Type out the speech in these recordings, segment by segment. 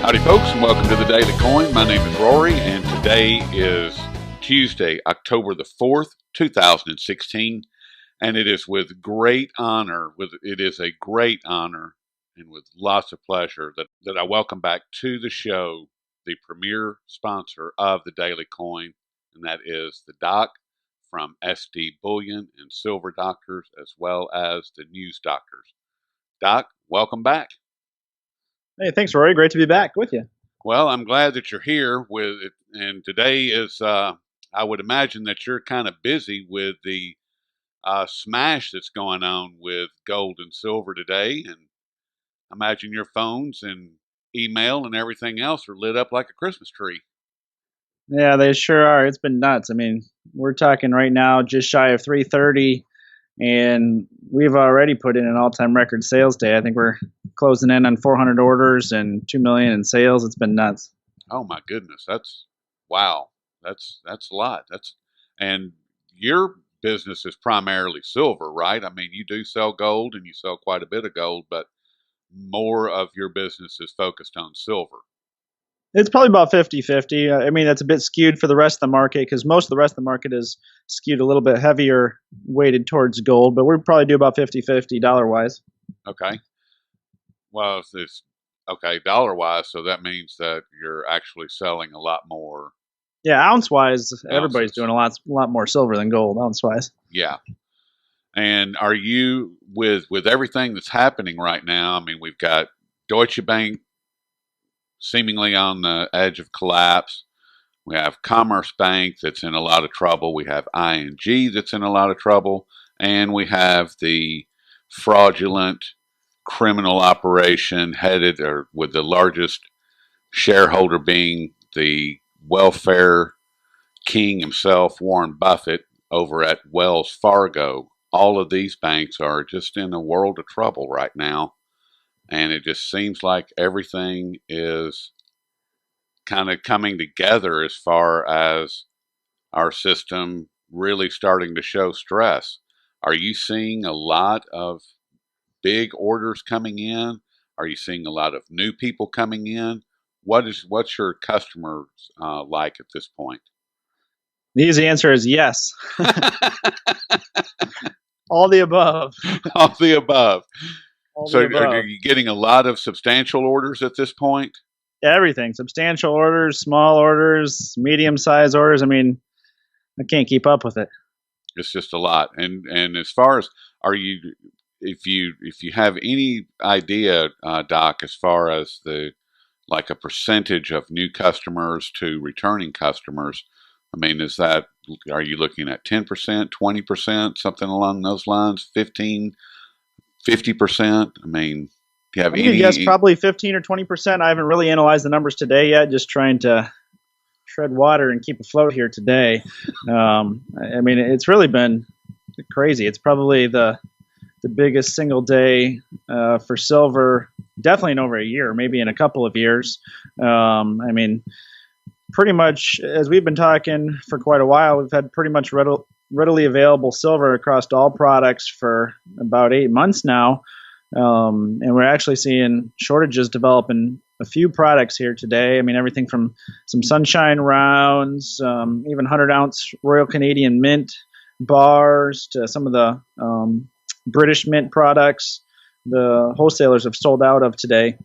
Howdy folks, and welcome to the Daily Coin. My name is Rory, and today is Tuesday, October the 4th, 2016, and it is with great honor, and with lots of pleasure that I welcome back to the show the premier sponsor of the Daily Coin, and that is the Doc from SD Bullion and Silver Doctors, as well as the News Doctors. Doc, welcome back. Hey, thanks, Rory. Great to be back with you. Well, I'm glad that you're here with it, and today is, I would imagine that you're kind of busy with the smash that's going on with gold and silver today, and I imagine your phones and email and everything else are lit up like a Christmas tree. Yeah, they sure are. It's been nuts. I mean, we're talking right now just shy of 330, and we've already put in an all-time record sales day. I think we're closing in on 400 orders and 2 million in sales. It's been nuts. Oh my goodness, wow. That's a lot. And your business is primarily silver, right? I mean, you do sell gold and you sell quite a bit of gold, but more of your business is focused on silver. It's probably about 50-50. I mean, that's a bit skewed for the rest of the market because most of the rest of the market is skewed a little bit heavier weighted towards gold, but we probably do about 50-50 dollar-wise. Okay. Well, if it's okay dollar-wise, so that means that you're actually selling a lot more. Yeah, ounce-wise, everybody's doing a lot more silver than gold, ounce-wise. Yeah. And are you, with everything that's happening right now, I mean, we've got Deutsche Bank seemingly on the edge of collapse. We have Commerce Bank that's in a lot of trouble. We have ING that's in a lot of trouble. And we have the fraudulent criminal operation headed or with the largest shareholder being the welfare king himself, Warren Buffett, over at Wells Fargo. All of these banks are just in a world of trouble right now. And it just seems like everything is kind of coming together as far as our system really starting to show stress. Are you seeing a lot of big orders coming in? Are you seeing a lot of new people coming in? What's your customers like at this point? The easy answer is yes. All the above. All the above. So the above. Are you getting a lot of substantial orders at this point? Everything. Substantial orders, small orders, medium-sized orders. I mean, I can't keep up with it. It's just a lot. And as far as, if you have any idea, Doc, as far as like a percentage of new customers to returning customers, I mean, are you looking at 10%, 20%, something along those lines, 15%, 50%? I mean, do you have any? Yes, probably 15 or 20%. I haven't really analyzed the numbers today yet, just trying to tread water and keep afloat here today. I mean, it's really been crazy. It's probably the biggest single day for silver, definitely in over a year, maybe in a couple of years. I mean, pretty much, as we've been talking for quite a while, we've had pretty much readily available silver across all products for about 8 months now. And we're actually seeing shortages develop in a few products here today. I mean, everything from some sunshine rounds, even 100-ounce Royal Canadian Mint bars to some of the British Mint products the wholesalers have sold out of today.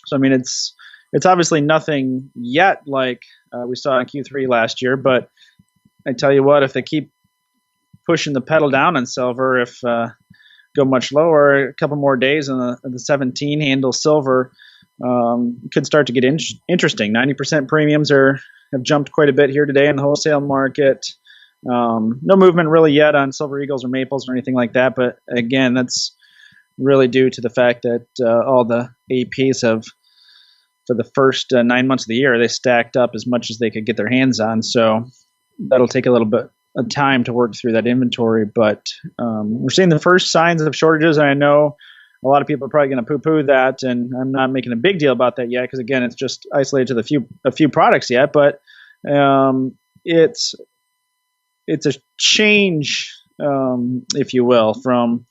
So, I mean, it's obviously nothing yet like we saw in Q3 last year, but I tell you what, if they keep pushing the pedal down on silver, if go much lower, a couple more days in the 17 handle silver could start to get interesting. 90% premiums have jumped quite a bit here today in the wholesale market. No movement really yet on Silver Eagles or Maples or anything like that, but again, that's really due to the fact that all the APs have, for the first 9 months of the year, they stacked up as much as they could get their hands on. So that'll take a little bit of time to work through that inventory. But we're seeing the first signs of shortages, and I know a lot of people are probably going to poo-poo that, and I'm not making a big deal about that yet because, again, it's just isolated to a few products yet. But it's a change, if you will, from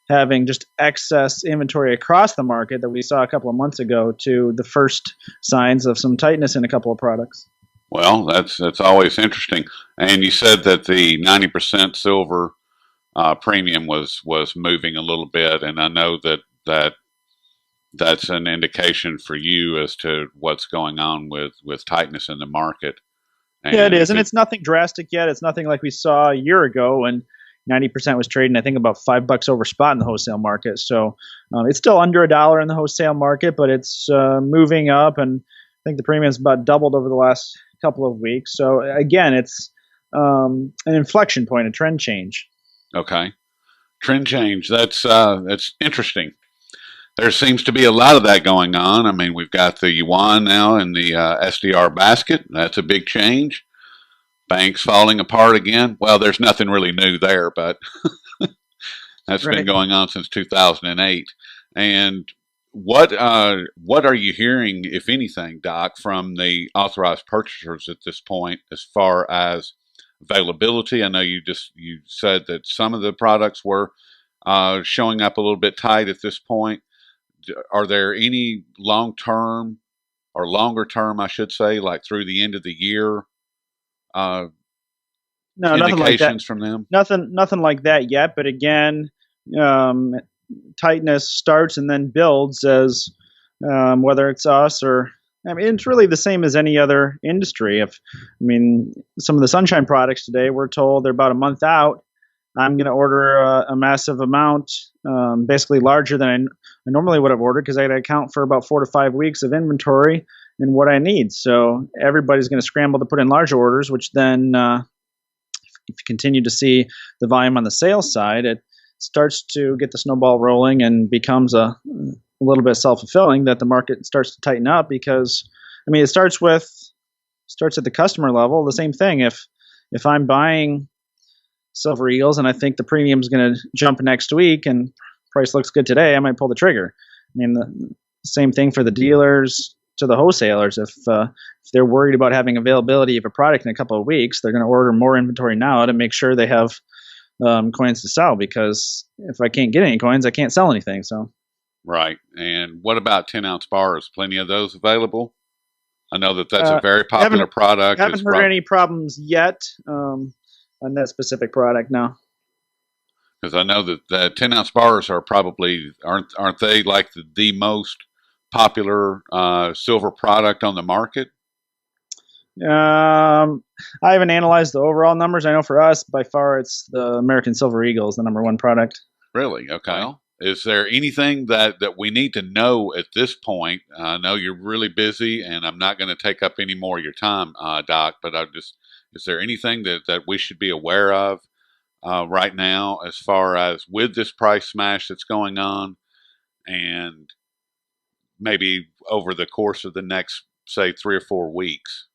having just excess inventory across the market that we saw a couple of months ago to the first signs of some tightness in a couple of products. Well, that's always interesting. And you said that the 90% silver premium was moving a little bit, and I know that's an indication for you as to what's going on with tightness in the market. Yeah, it And is, and it's nothing drastic yet. It's nothing like we saw a year ago when 90% was trading, I think, about $5 over spot in the wholesale market. So it's still under $1 in the wholesale market, but it's moving up, and I think the premium's about doubled over the last couple of weeks. So again, it's an inflection point, a trend change. okay, trend change. That's interesting. There seems to be a lot of that going on. I mean, we've got the yuan now in the SDR basket. That's a big change. Banks falling apart again. Well, there's nothing really new there, but that's been Right. going on since 2008. And what are you hearing, if anything, Doc, from the authorized purchasers at this point as far as availability? I know you said that some of the products were showing up a little bit tight at this point. Are there any long term or longer term, I should say, like through the end of the year, uh, No, nothing like that. indications from them? Nothing like that yet. But again, um, tightness starts and then builds as whether it's us or I mean, it's really the same as any other industry. Some of the sunshine products today, we're told they're about a month out. I'm going to order a massive amount, basically larger than I normally would have ordered because I got to account for about 4 to 5 weeks of inventory and what I need. So everybody's going to scramble to put in larger orders, which then, if you continue to see the volume on the sales side, it starts to get the snowball rolling and becomes a little bit self-fulfilling that the market starts to tighten up because, I mean, it starts at the customer level. The same thing. If I'm buying Silver Eagles and I think the premium is going to jump next week and price looks good today, I might pull the trigger. I mean, the same thing for the dealers to the wholesalers. If they're worried about having availability of a product in a couple of weeks, they're going to order more inventory now to make sure they have coins to sell, because if I can't get any coins, I can't sell anything. So Right. And what about 10-ounce bars? Plenty of those available? I know that that's a uh, very popular haven't product. haven't heard any problems yet on that specific product. No. Because I know that the 10-ounce bars are probably aren't they like the most popular silver product on the market? I haven't analyzed the overall numbers. I know for us, by far, it's the American Silver Eagle is the number one product. Really? Okay. Well, is there anything that we need to know at this point? I know you're really busy, and I'm not going to take up any more of your time, Doc. But is there anything that we should be aware of right now as far as with this price smash that's going on, and maybe over the course of the next, say, 3 or 4 weeks?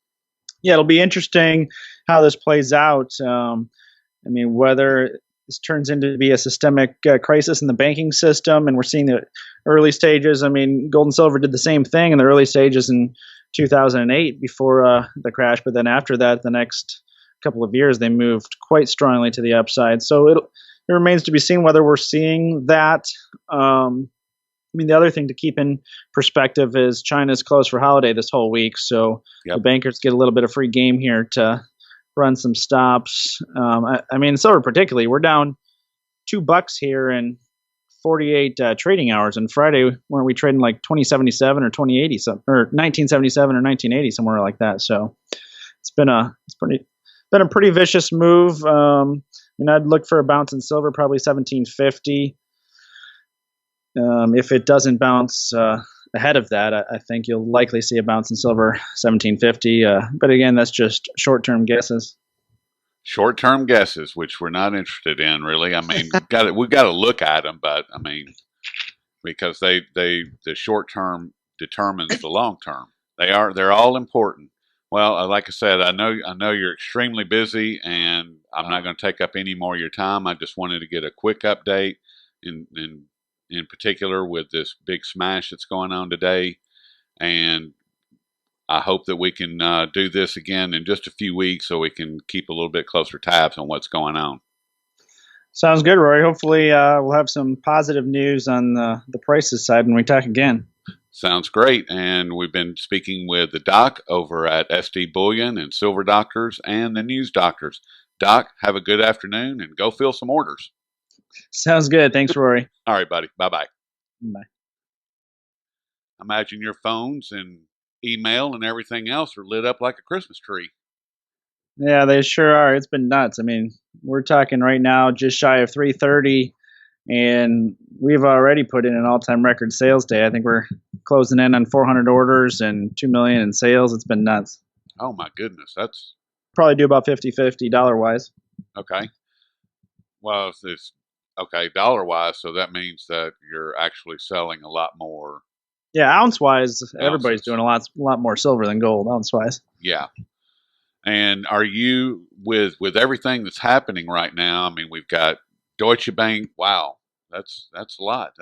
Yeah, it'll be interesting how this plays out. Whether this turns into be a systemic crisis in the banking system, and we're seeing the early stages. I mean, gold and silver did the same thing in the early stages in 2008 before the crash, but then after that, the next couple of years, they moved quite strongly to the upside. So it remains to be seen whether we're seeing that. The other thing to keep in perspective is China's closed for holiday this whole week, so Yep. the bankers get a little bit of free game here to run some stops. Silver particularly, we're down $2 here in 48 trading hours. And Friday, weren't we trading like 2077 or 2080, or 1977 or 1980, somewhere like that? So it's been a pretty vicious move. I'd look for a bounce in silver, probably 1750. If it doesn't bounce ahead of that, I think you'll likely see a bounce in silver 1750. But again, that's just short-term guesses. Short-term guesses, which we're not interested in, really. I mean, we've got to look at them, but I mean, because the short-term determines the long-term. They're all important. Well, like I said, I know you're extremely busy, and I'm not going to take up any more of your time. I just wanted to get a quick update in particular with this big smash that's going on today. And I hope that we can do this again in just a few weeks so we can keep a little bit closer tabs on what's going on. Sounds good, Rory. Hopefully, we'll have some positive news on the prices side when we talk again. Sounds great. And we've been speaking with the doc over at SD Bullion and Silver Doctors and the News Doctors. Doc, have a good afternoon and go fill some orders. Sounds good. Thanks, Rory. All right, buddy. Bye bye. Bye. Imagine your phones and email and everything else are lit up like a Christmas tree. Yeah, they sure are. It's been nuts. I mean, we're talking right now just shy of 330, and we've already put in an all-time record sales day. I think we're closing in on 400 orders and 2 million in sales. It's been nuts. Oh my goodness, that's Probably do about 50-50 dollar wise. okay. Well, it's okay dollar wise, so that means that you're actually selling a lot more. Yeah, ounce wise, everybody's Ounces. doing a lot more silver than gold, ounce wise. Yeah. And are you with everything that's happening right now? I mean, we've got Deutsche Bank. Wow, that's a lot.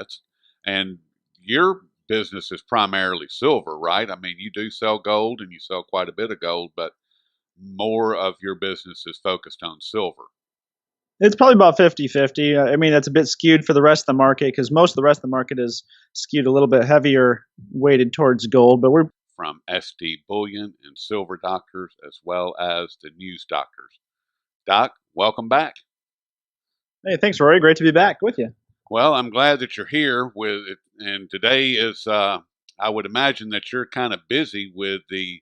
And your business is primarily silver, right? I mean, you do sell gold and you sell quite a bit of gold, but more of your business is focused on silver. It's probably about 50-50. I mean, that's a bit skewed for the rest of the market because most of the rest of the market is skewed a little bit heavier weighted towards gold, but we're From SD Bullion and Silver Doctors, as well as the News Doctors. Doc, welcome back. Hey, thanks, Rory. Great to be back with you. Well, I'm glad that you're here with it, and today is. I would imagine that you're kind of busy with the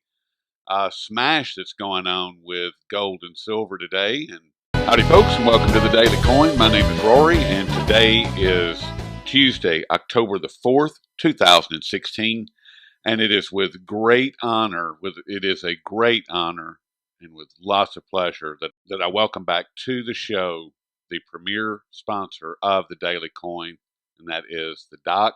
smash that's going on with gold and silver today. And howdy, folks, and welcome to the Daily Coin. My name is Rory, and today is Tuesday, October the 4th, 2016. And it is with great honor, it is a great honor and with lots of pleasure that I welcome back to the show the premier sponsor of the Daily Coin, and that is the Doc.